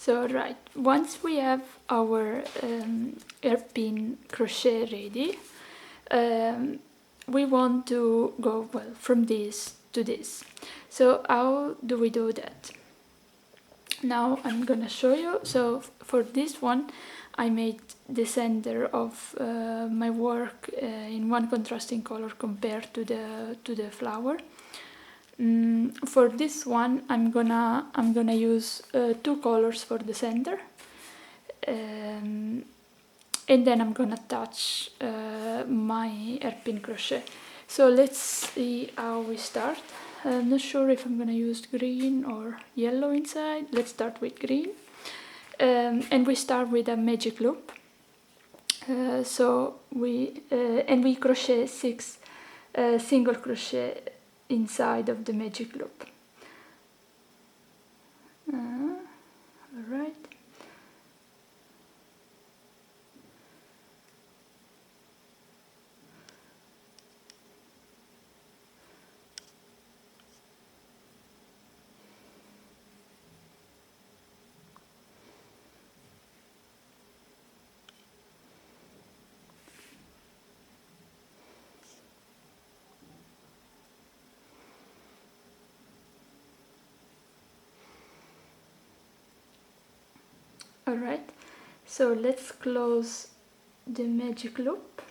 So right, once we have our hairpin crochet ready, we want to go, well, from this to this. So how do we do that? Now I'm gonna show you. So for this one I made the center of my work in one contrasting color compared to the flower. For this one I'm gonna use two colors for the center, and then I'm gonna attach my hairpin crochet. So let's see how we start. I'm not sure if I'm gonna use green or yellow inside. Let's start with green, and we start with a magic loop. So we crochet 6 single crochet inside of the magic loop. All right. Alright, so let's close the magic loop.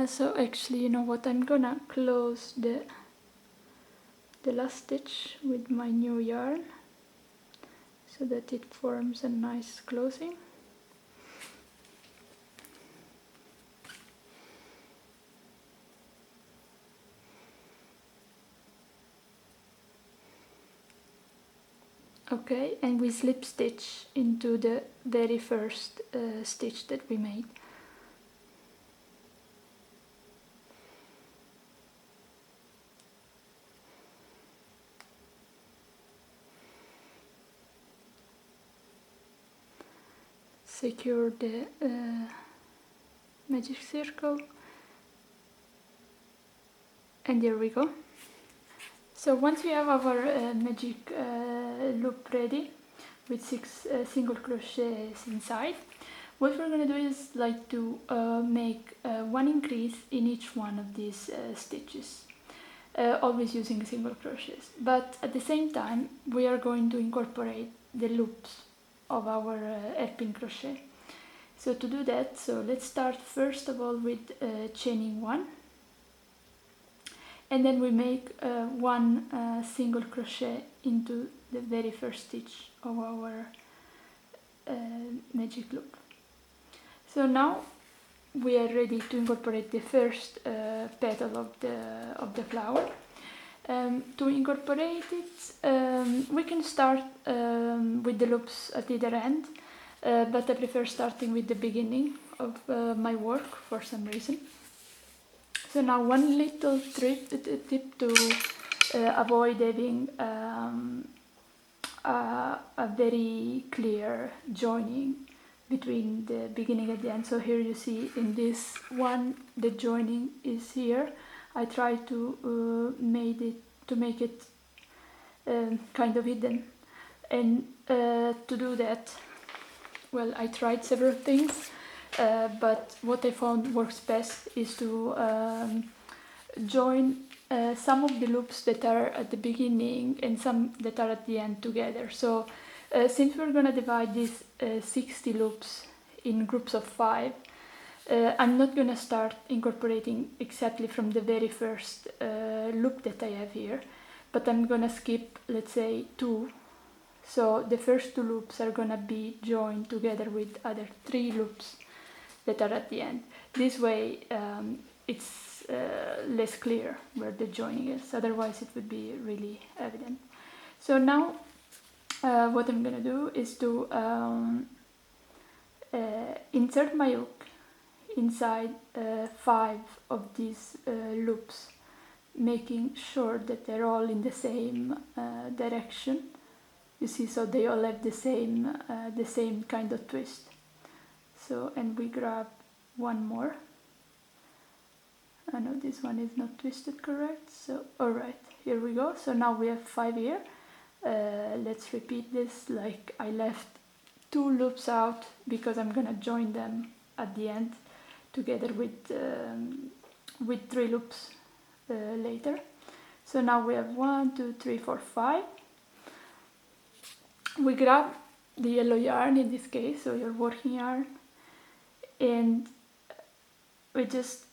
So actually, you know what, I'm gonna close the last stitch with my new yarn so that it forms a nice closing. Okay, and we slip stitch into the very first stitch that we made. Secure the magic circle, and there we go. So once we have our magic loop ready with 6 single crochets inside, what we're going to do is like to make one increase in each one of these stitches, always using single crochets. But at the same time we are going to incorporate the loops of our hairpin crochet. So to do that, so let's start first of all with chaining 1. And then we make one single crochet into the very first stitch of our magic loop. So now we are ready to incorporate the first petal of the flower. To incorporate it, we can start with the loops at either end, but I prefer starting with the beginning of my work for some reason. So now one little tip to avoid having a very clear joining between the beginning and the end. So here you see in this one the joining is here. I try to make it kind of hidden, and to do that, well, I tried several things. But what I found works best is to join some of the loops that are at the beginning and some that are at the end together. So since we're going to divide these 60 loops in groups of 5, I'm not going to start incorporating exactly from the very first loop that I have here, but I'm going to skip, let's say, 2. So the first 2 loops are going to be joined together with other 3 loops that are at the end. This way it's less clear where the joining is, otherwise it would be really evident. So now what I'm gonna do is to insert my hook inside 5 of these loops, making sure that they're all in the same direction. You see, so they all have the same kind of twist. So, and we grab one more, I know this one is not twisted correct, so alright, here we go. So now we have 5 here. Let's repeat this. Like, I left 2 loops out because I'm gonna join them at the end together with 3 loops later. So now we have 1, 2, 3, 4, 5. We grab the yellow yarn in this case, so your working yarn, and we just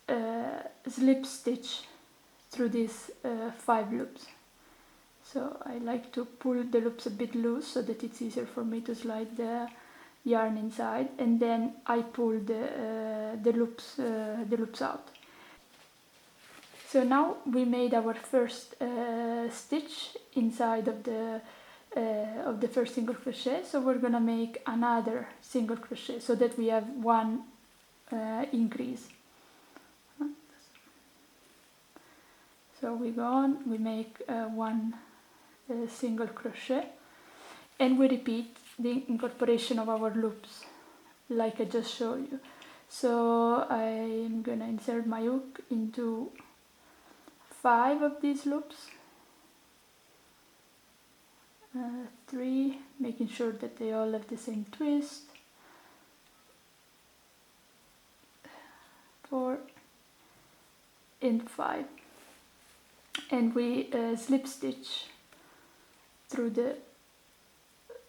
slip stitch through these 5 loops. So I like to pull the loops a bit loose so that it's easier for me to slide the yarn inside, and then I pull the loops out. So now we made our first stitch inside of the first single crochet, so we're gonna make another single crochet so that we have 1 increase. So we go on, we make 1 single crochet, and we repeat the incorporation of our loops like I just showed you. So I'm gonna insert my hook into 5 of these loops, 3, making sure that they all have the same twist, 4 and 5, and we slip stitch through the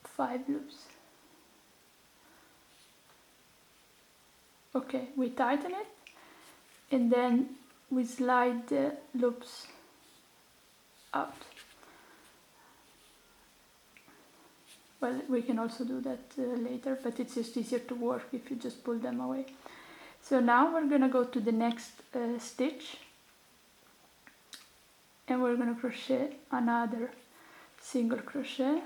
5 loops. Okay, we tighten it, and then we slide the loops out. Well, we can also do that later, but it's just easier to work if you just pull them away. So now we're gonna go to the next stitch, and we're gonna crochet another single crochet,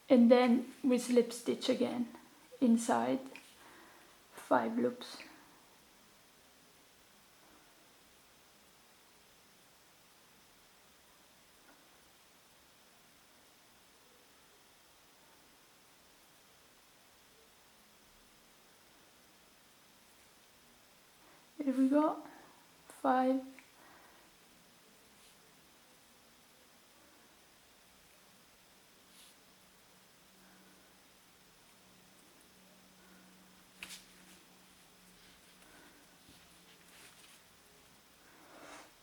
and then we slip stitch again inside 5 loops. Here we go, 5,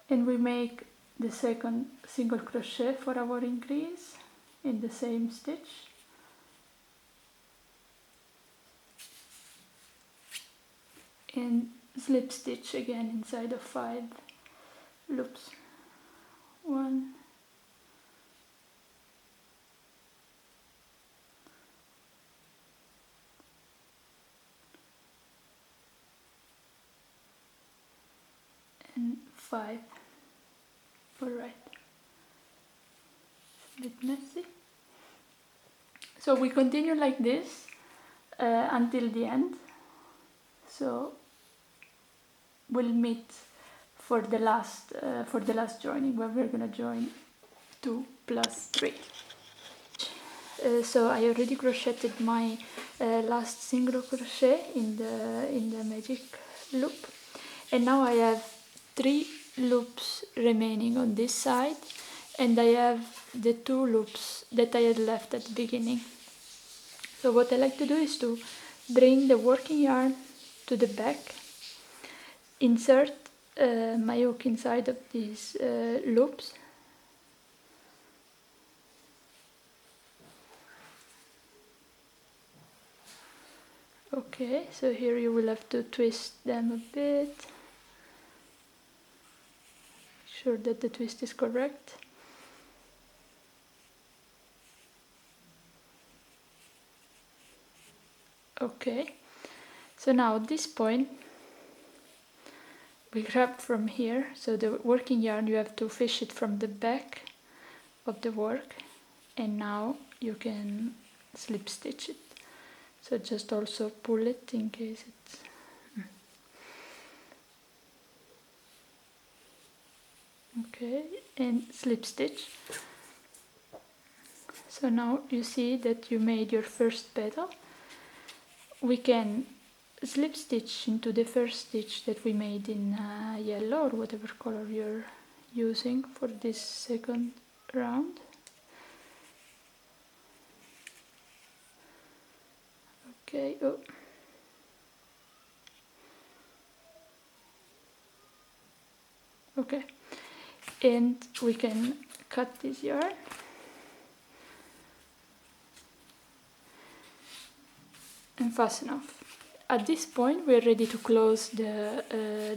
and we make the second single crochet for our increase in the same stitch, and slip stitch again inside of 5 loops. 1, 5. Alright, it's a bit messy. So we continue like this until the end. So we'll meet for the last joining, where we're gonna join 2 plus 3. So I already crocheted my last single crochet in the magic loop, and now I have 3 loops remaining on this side, and I have the 2 loops that I had left at the beginning. So what I like to do is to bring the working yarn to the back, insert my hook inside of these loops, okay, so here you will have to twist them a bit, make sure that the twist is correct. Okay, so now at this point we grab from here, so the working yarn, you have to fish it from the back of the work, and now you can slip stitch it. So just also pull it in case it's... Okay, and slip stitch. So now you see that you made your first petal. We can slip stitch into the first stitch that we made in yellow, or whatever color you're using for this second round. Okay, oh. Okay, and we can cut this yarn. And fasten off. At this point we're ready to close the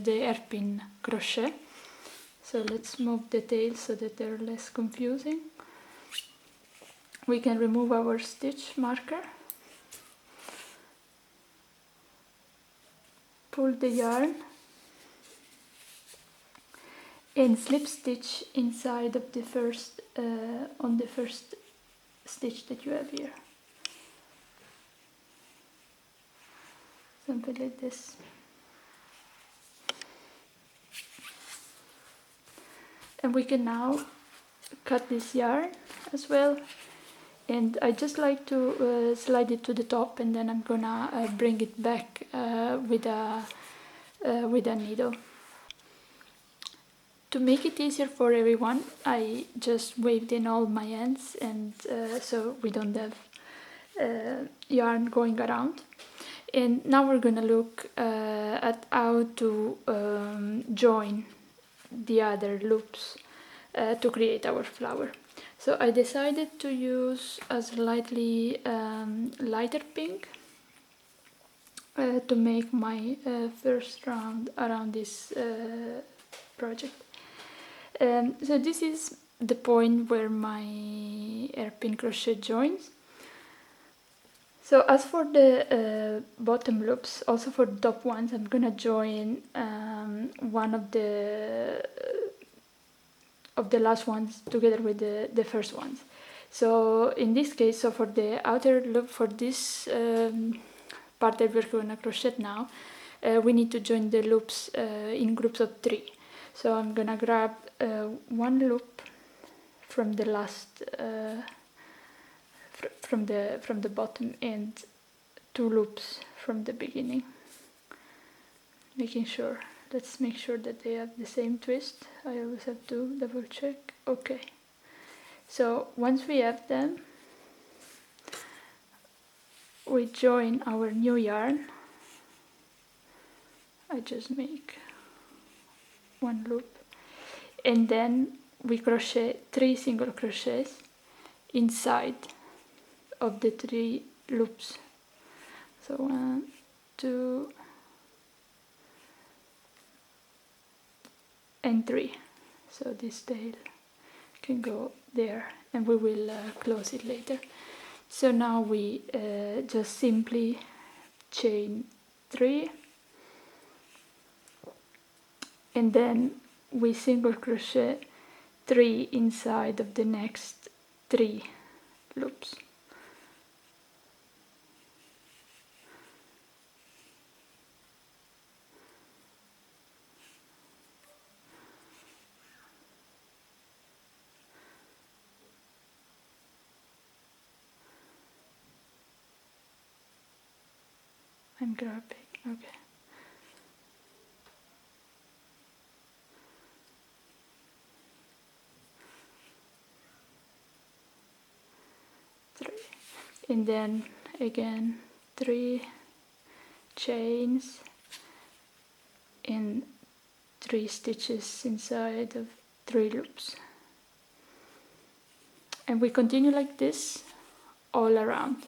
hairpin crochet. So let's move the tails so that they're less confusing. We can remove our stitch marker, pull the yarn, and slip stitch inside of the first on the first stitch that you have here. Something like this. And we can now cut this yarn as well, and I just like to slide it to the top, and then I'm gonna bring it back with a needle. To make it easier for everyone, I just waved in all my ends, and so we don't have yarn going around. And now we're gonna look at how to join the other loops to create our flower. So I decided to use a slightly lighter pink to make my first round around this project. So this is the point where my hairpin crochet joins. So as for the bottom loops, also for the top ones, I'm gonna join one of the last ones together with the first ones. So in this case, so for the outer loop, for this part that we're gonna crochet now, we need to join the loops in groups of 3. So I'm gonna grab one loop from the last from the bottom, and 2 loops from the beginning, making sure, let's make sure that they have the same twist. I always have to double check. Okay, so once we have them, we join our new yarn. I just make 1 loop, and then we crochet 3 single crochets inside of the 3 loops. So 1, 2, and 3. So this tail can go there, and we will close it later. So now we just simply chain 3, and then we single crochet 3 inside of the next 3 loops. I'm grabbing, okay. And then again 3 chains and 3 stitches inside of 3 loops, and we continue like this all around.